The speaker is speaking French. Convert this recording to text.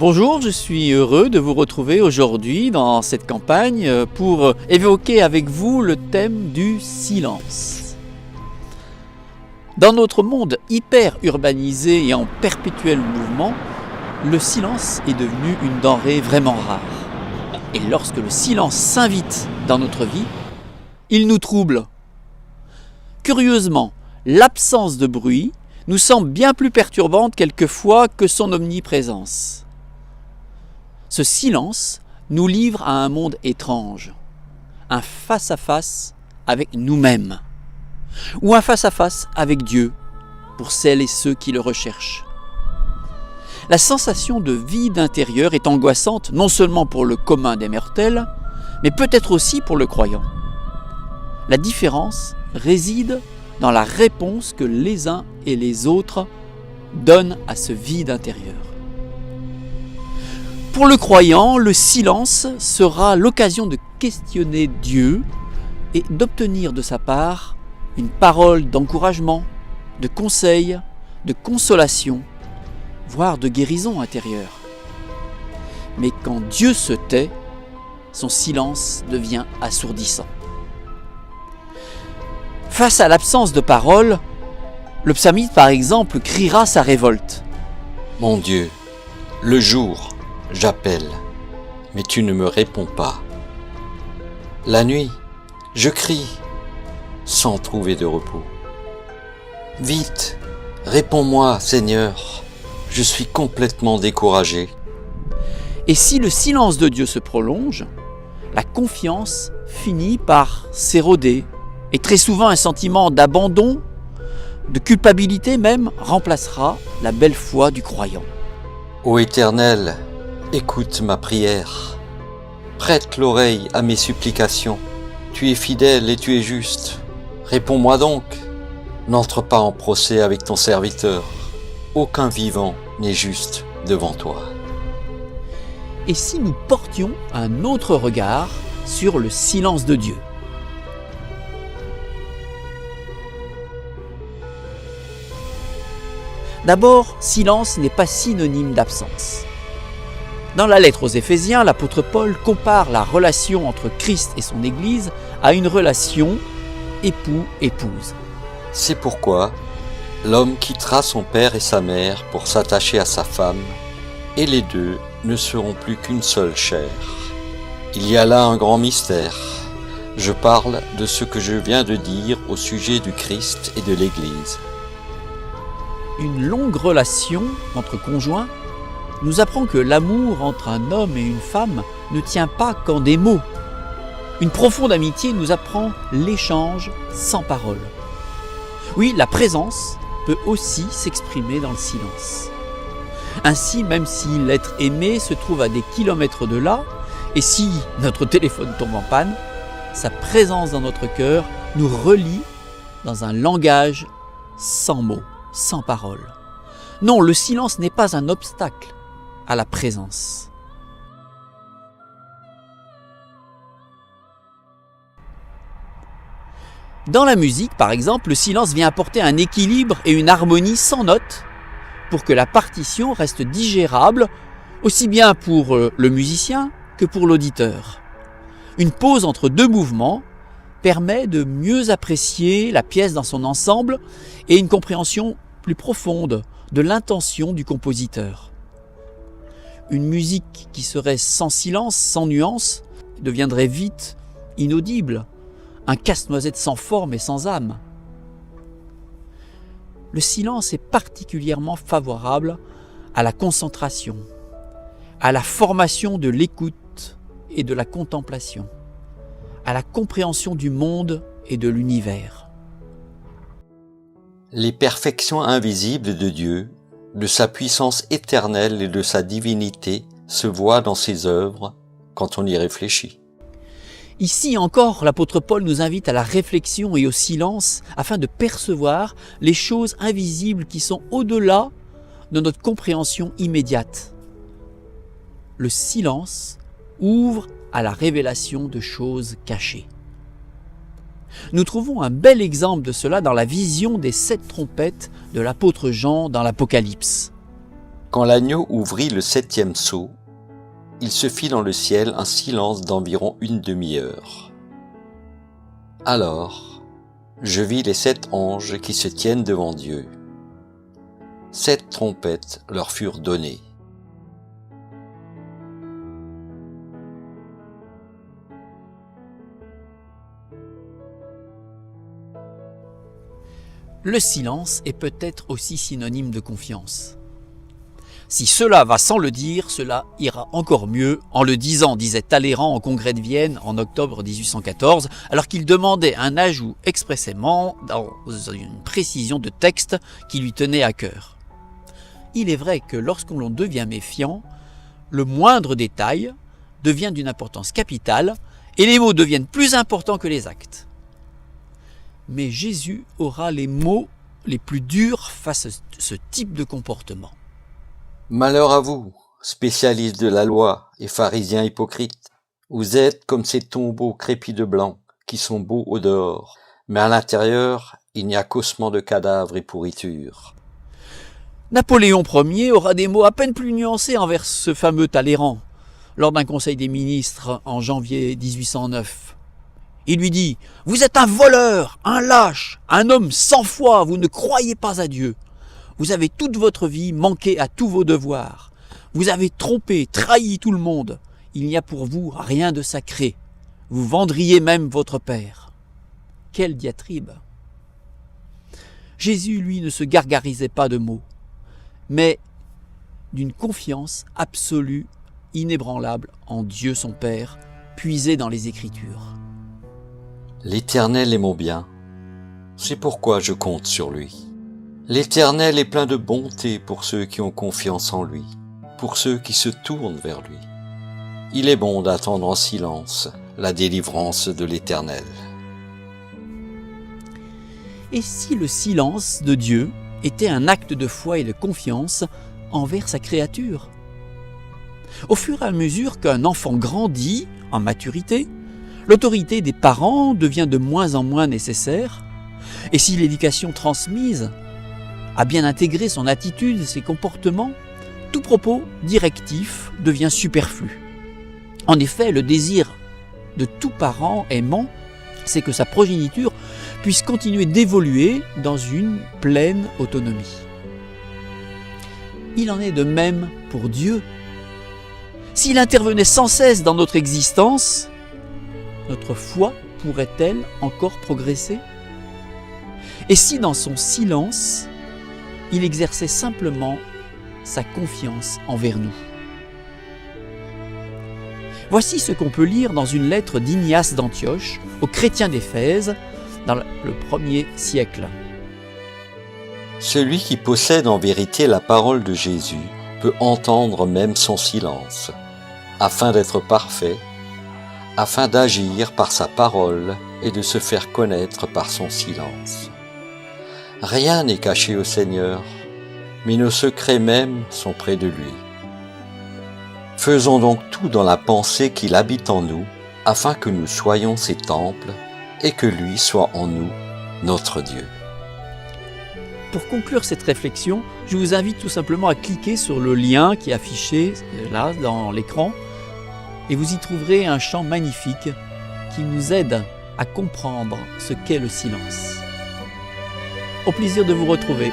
Bonjour, je suis heureux de vous retrouver aujourd'hui dans cette campagne pour évoquer avec vous le thème du silence. Dans notre monde hyper urbanisé et en perpétuel mouvement, le silence est devenu une denrée vraiment rare. Et lorsque le silence s'invite dans notre vie, il nous trouble. Curieusement, l'absence de bruit nous semble bien plus perturbante quelquefois que son omniprésence. Ce silence nous livre à un monde étrange, un face-à-face avec nous-mêmes, ou un face-à-face avec Dieu, pour celles et ceux qui le recherchent. La sensation de vide intérieur est angoissante non seulement pour le commun des mortels, mais peut-être aussi pour le croyant. La différence réside dans la réponse que les uns et les autres donnent à ce vide intérieur. Pour le croyant, le silence sera l'occasion de questionner Dieu et d'obtenir de sa part une parole d'encouragement, de conseil, de consolation, voire de guérison intérieure. Mais quand Dieu se tait, son silence devient assourdissant. Face à l'absence de parole, le psalmiste par exemple criera sa révolte. « Mon Dieu, le jour, j'appelle, mais tu ne me réponds pas. La nuit, je crie, sans trouver de repos. Vite, réponds-moi, Seigneur, je suis complètement découragé. » Et si le silence de Dieu se prolonge, la confiance finit par s'éroder, et très souvent un sentiment d'abandon, de culpabilité même, remplacera la belle foi du croyant. Ô Éternel, écoute ma prière, prête l'oreille à mes supplications. Tu es fidèle et tu es juste. Réponds-moi donc. N'entre pas en procès avec ton serviteur. Aucun vivant n'est juste devant toi. Et si nous portions un autre regard sur le silence de Dieu ? D'abord, silence n'est pas synonyme d'absence. Dans la lettre aux Éphésiens, l'apôtre Paul compare la relation entre Christ et son Église à une relation époux-épouse. C'est pourquoi l'homme quittera son père et sa mère pour s'attacher à sa femme, et les deux ne seront plus qu'une seule chair. Il y a là un grand mystère. Je parle de ce que je viens de dire au sujet du Christ et de l'Église. Une longue relation entre conjoints nous apprend que l'amour entre un homme et une femme ne tient pas qu'en des mots. Une profonde amitié nous apprend l'échange sans parole. Oui, la présence peut aussi s'exprimer dans le silence. Ainsi, même si l'être aimé se trouve à des kilomètres de là, et si notre téléphone tombe en panne, sa présence dans notre cœur nous relie dans un langage sans mots, sans parole. Non, le silence n'est pas un obstacle à la présence. Dans la musique, par exemple, le silence vient apporter un équilibre et une harmonie sans notes pour que la partition reste digérable, aussi bien pour le musicien que pour l'auditeur. Une pause entre deux mouvements permet de mieux apprécier la pièce dans son ensemble et une compréhension plus profonde de l'intention du compositeur. Une musique qui serait sans silence, sans nuance, deviendrait vite inaudible, un casse-noisette sans forme et sans âme. Le silence est particulièrement favorable à la concentration, à la formation de l'écoute et de la contemplation, à la compréhension du monde et de l'univers. Les perfections invisibles de Dieu, de sa puissance éternelle et de sa divinité se voient dans ses œuvres quand on y réfléchit. Ici encore, l'apôtre Paul nous invite à la réflexion et au silence afin de percevoir les choses invisibles qui sont au-delà de notre compréhension immédiate. Le silence ouvre à la révélation de choses cachées. Nous trouvons un bel exemple de cela dans la vision des 7 trompettes de l'apôtre Jean dans l'Apocalypse. Quand l'agneau ouvrit le 7e sceau, il se fit dans le ciel un silence d'environ une demi-heure. Alors, je vis les 7 anges qui se tiennent devant Dieu. 7 trompettes leur furent données. Le silence est peut-être aussi synonyme de confiance. Si cela va sans le dire, cela ira encore mieux en le disant, disait Talleyrand au congrès de Vienne en octobre 1814, alors qu'il demandait un ajout expressément dans une précision de texte qui lui tenait à cœur. Il est vrai que lorsqu'on devient méfiant, le moindre détail devient d'une importance capitale et les mots deviennent plus importants que les actes. Mais Jésus aura les mots les plus durs face à ce type de comportement. Malheur à vous, spécialistes de la loi et pharisiens hypocrites. Vous êtes comme ces tombeaux crépis de blanc, qui sont beaux au dehors, mais à l'intérieur, il n'y a qu'ossements de cadavres et pourriture. Napoléon Ier aura des mots à peine plus nuancés envers ce fameux Talleyrand, lors d'un conseil des ministres en janvier 1809. Il lui dit « Vous êtes un voleur, un lâche, un homme sans foi, vous ne croyez pas à Dieu. Vous avez toute votre vie manqué à tous vos devoirs. Vous avez trompé, trahi tout le monde. Il n'y a pour vous rien de sacré. Vous vendriez même votre père. » Quelle diatribe! Jésus, lui, ne se gargarisait pas de mots, mais d'une confiance absolue, inébranlable en Dieu son Père, puisée dans les Écritures. L'Éternel est mon bien, c'est pourquoi je compte sur lui. L'Éternel est plein de bonté pour ceux qui ont confiance en lui, pour ceux qui se tournent vers lui. Il est bon d'attendre en silence la délivrance de l'Éternel. Et si le silence de Dieu était un acte de foi et de confiance envers sa créature? Au fur et à mesure qu'un enfant grandit en maturité, l'autorité des parents devient de moins en moins nécessaire, et si l'éducation transmise a bien intégré son attitude et ses comportements, tout propos directif devient superflu. En effet, le désir de tout parent aimant, c'est que sa progéniture puisse continuer d'évoluer dans une pleine autonomie. Il en est de même pour Dieu. S'il intervenait sans cesse dans notre existence, notre foi pourrait-elle encore progresser? Et si dans son silence, il exerçait simplement sa confiance envers nous? Voici ce qu'on peut lire dans une lettre d'Ignace d'Antioche aux chrétiens d'Éphèse dans le 1er siècle. Celui qui possède en vérité la parole de Jésus peut entendre même son silence, afin d'être parfait, afin d'agir par sa parole et de se faire connaître par son silence. Rien n'est caché au Seigneur, mais nos secrets même sont près de lui. Faisons donc tout dans la pensée qu'il habite en nous, afin que nous soyons ses temples et que lui soit en nous, notre Dieu. Pour conclure cette réflexion, je vous invite tout simplement à cliquer sur le lien qui est affiché là dans l'écran et vous y trouverez un chant magnifique qui nous aide à comprendre ce qu'est le silence. Au plaisir de vous retrouver.